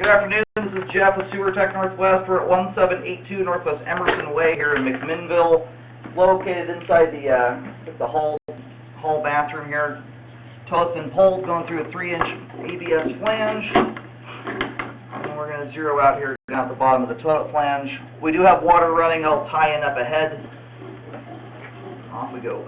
Good afternoon, this is Jeff with Sewer Tech Northwest. We're at 1782 Northwest Emerson Way here in McMinnville, located inside the hall bathroom here. Toilet's been pulled, going through a 3-inch ABS flange. And we're going to zero out here down at the bottom of the toilet flange. We do have water running. I'll tie in up ahead. Off we go.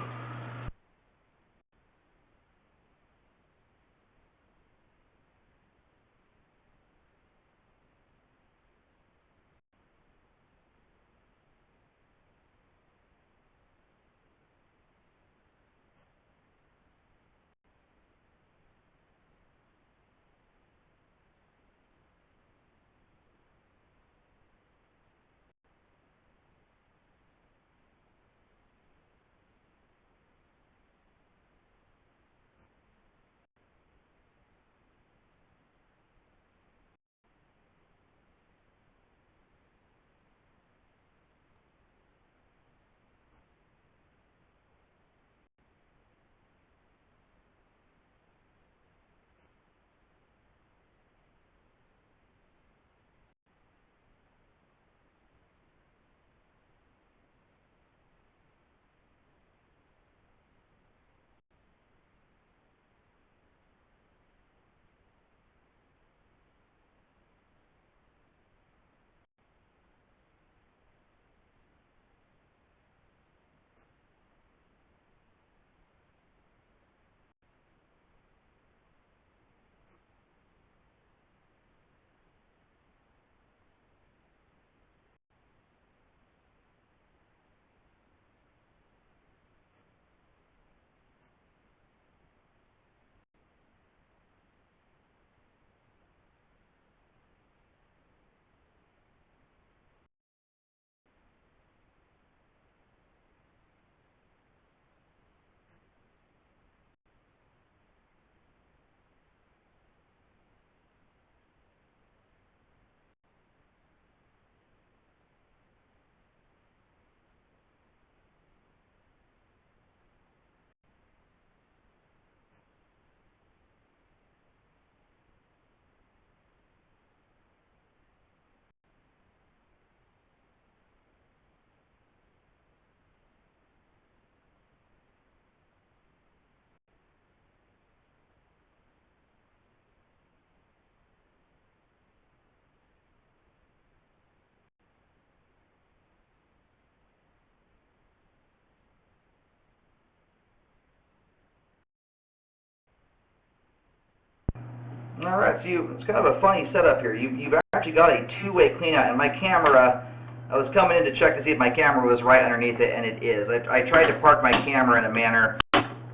All right, so it's kind of a funny setup here. You've actually got a two-way cleanout, and my camera, I was coming in to check to see if my camera was right underneath it, and it is. I tried to park my camera in a manner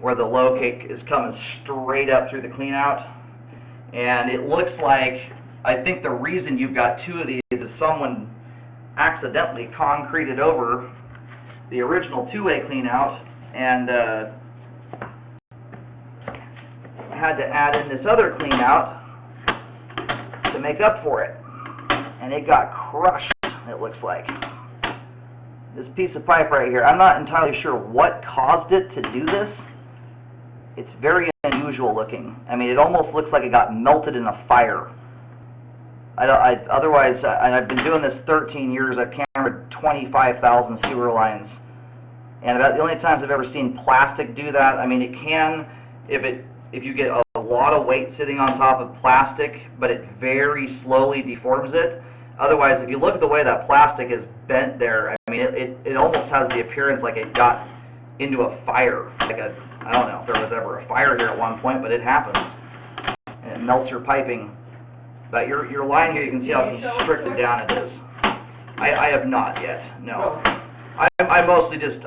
where the locate is coming straight up through the cleanout, and it looks like, I think the reason you've got two of these is someone accidentally concreted over the original two-way cleanout, and had to add in this other clean out to make up for it, and it got crushed, it looks like. This piece of pipe right here, I'm not entirely sure what caused it to do this. It's very unusual looking. I mean, it almost looks like it got melted in a fire. Otherwise, I've been doing this 13 years. I've cambered 25,000 sewer lines, and about the only times I've ever seen plastic do that. I mean, it can, if you get a lot of weight sitting on top of plastic, but it very slowly deforms it. Otherwise, if you look at the way that plastic is bent there, I mean, it almost has the appearance like it got into a fire. I don't know if there was ever a fire here at one point, but it happens. And it melts your piping. But your line here, you can see how constricted down it is. I have not yet, no. I mostly just,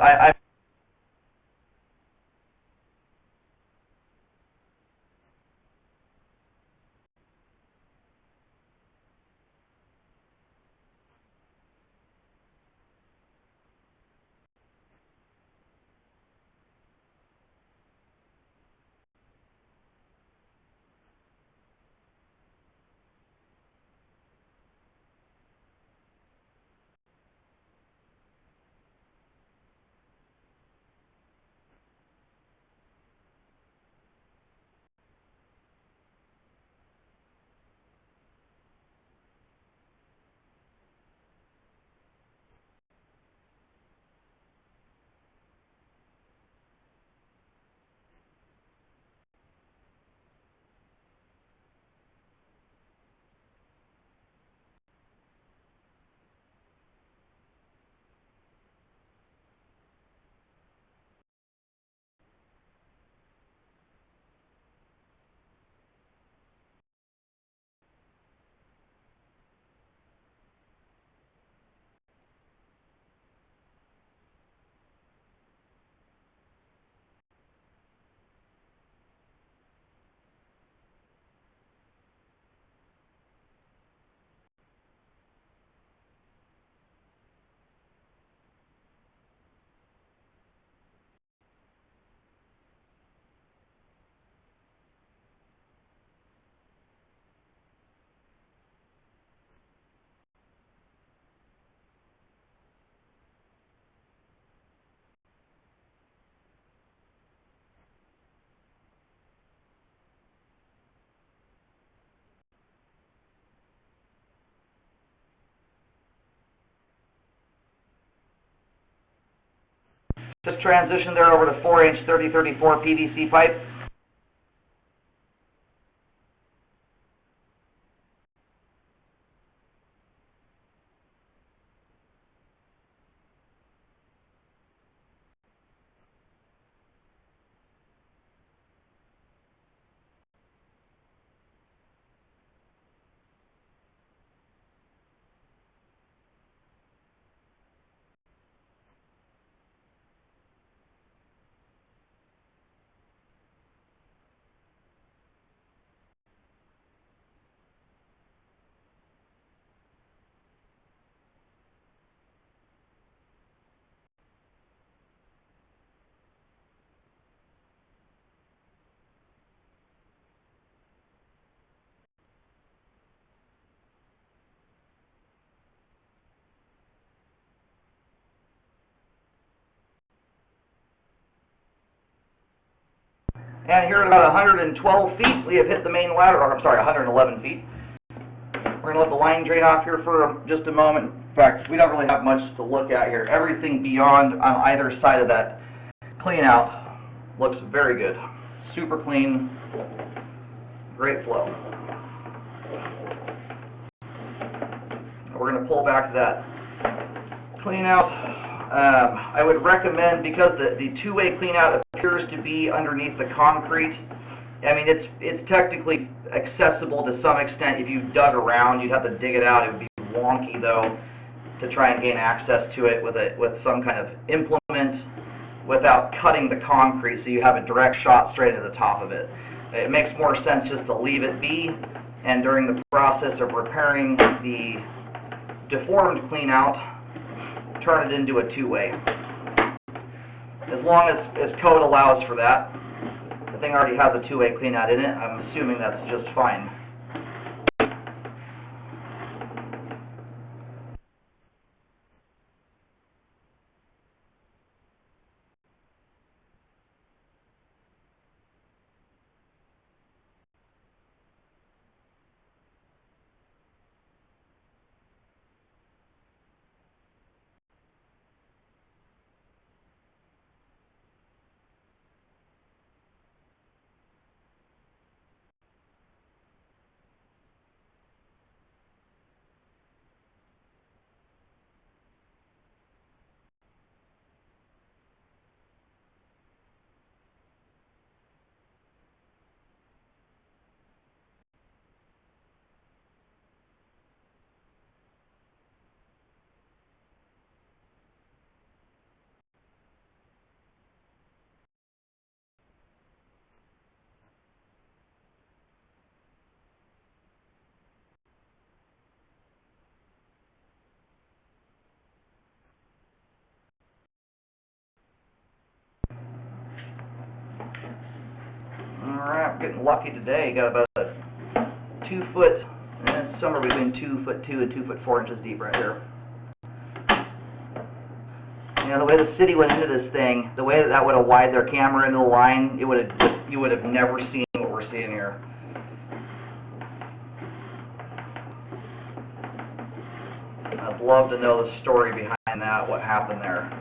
Just transition there over to 4-inch 3034 PVC pipe. And here at about 112 feet, we have hit the main ladder, or I'm sorry, 111 feet. We're going to let the line drain off here for just a moment. In fact, we don't really have much to look at here. Everything beyond on either side of that clean out looks very good. Super clean, great flow. We're going to pull back to that clean out. I would recommend, because the two-way clean out appears to be underneath the concrete, I mean, it's technically accessible to some extent. If you dug around, you'd have to dig it out. It would be wonky, though, to try and gain access to it with some kind of implement without cutting the concrete so you have a direct shot straight into the top of it. It makes more sense just to leave it be, and during the process of repairing the deformed clean out, turn it into a two-way. As long as code allows for that. The thing already has a two-way clean out in it. I'm assuming that's just fine. Alright, we're getting lucky today. Got about a 2 foot, and it's somewhere between 2'2" and 2'4" deep right here. You know, the way the city went into this thing, the way that would have wired their camera into the line, it would have you would have never seen what we're seeing here. I'd love to know the story behind that, what happened there.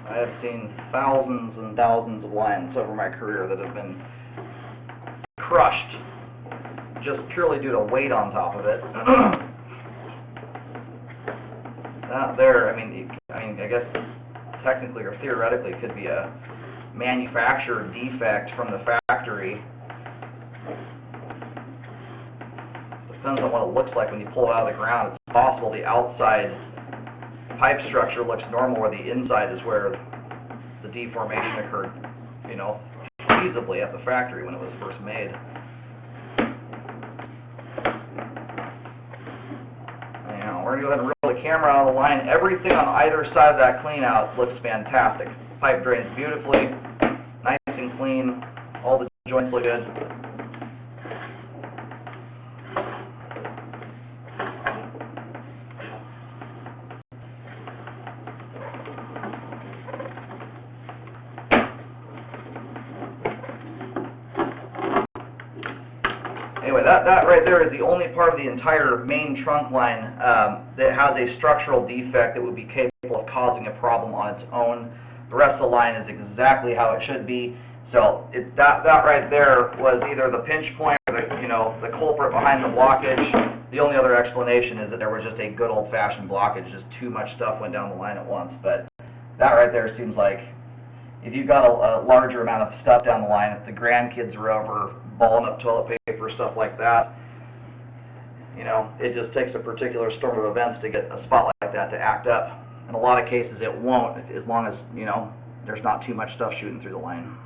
I have seen thousands and thousands of lines over my career that have been crushed just purely due to weight on top of it. That there, I mean, I guess technically or theoretically it could be a manufacturer defect from the factory. Depends on what it looks like when you pull it out of the ground. It's possible the outside pipe structure looks normal, where the inside is where the deformation occurred, you know, feasibly at the factory when it was first made. Anyhow, we're going to go ahead and reel the camera out of the line. Everything on either side of that clean out looks fantastic. Pipe drains beautifully, nice and clean, all the joints look good. Anyway, that right there is the only part of the entire main trunk line that has a structural defect that would be capable of causing a problem on its own. The rest of the line is exactly how it should be. So that right there was either the pinch point or the culprit behind the blockage. The only other explanation is that there was just a good old-fashioned blockage. Just too much stuff went down the line at once. But that right there seems like if you've got a larger amount of stuff down the line, if the grandkids are over, balling up toilet paper, stuff like that, it just takes a particular storm of events to get a spot like that to act up. In a lot of cases, it won't, as long as, there's not too much stuff shooting through the line.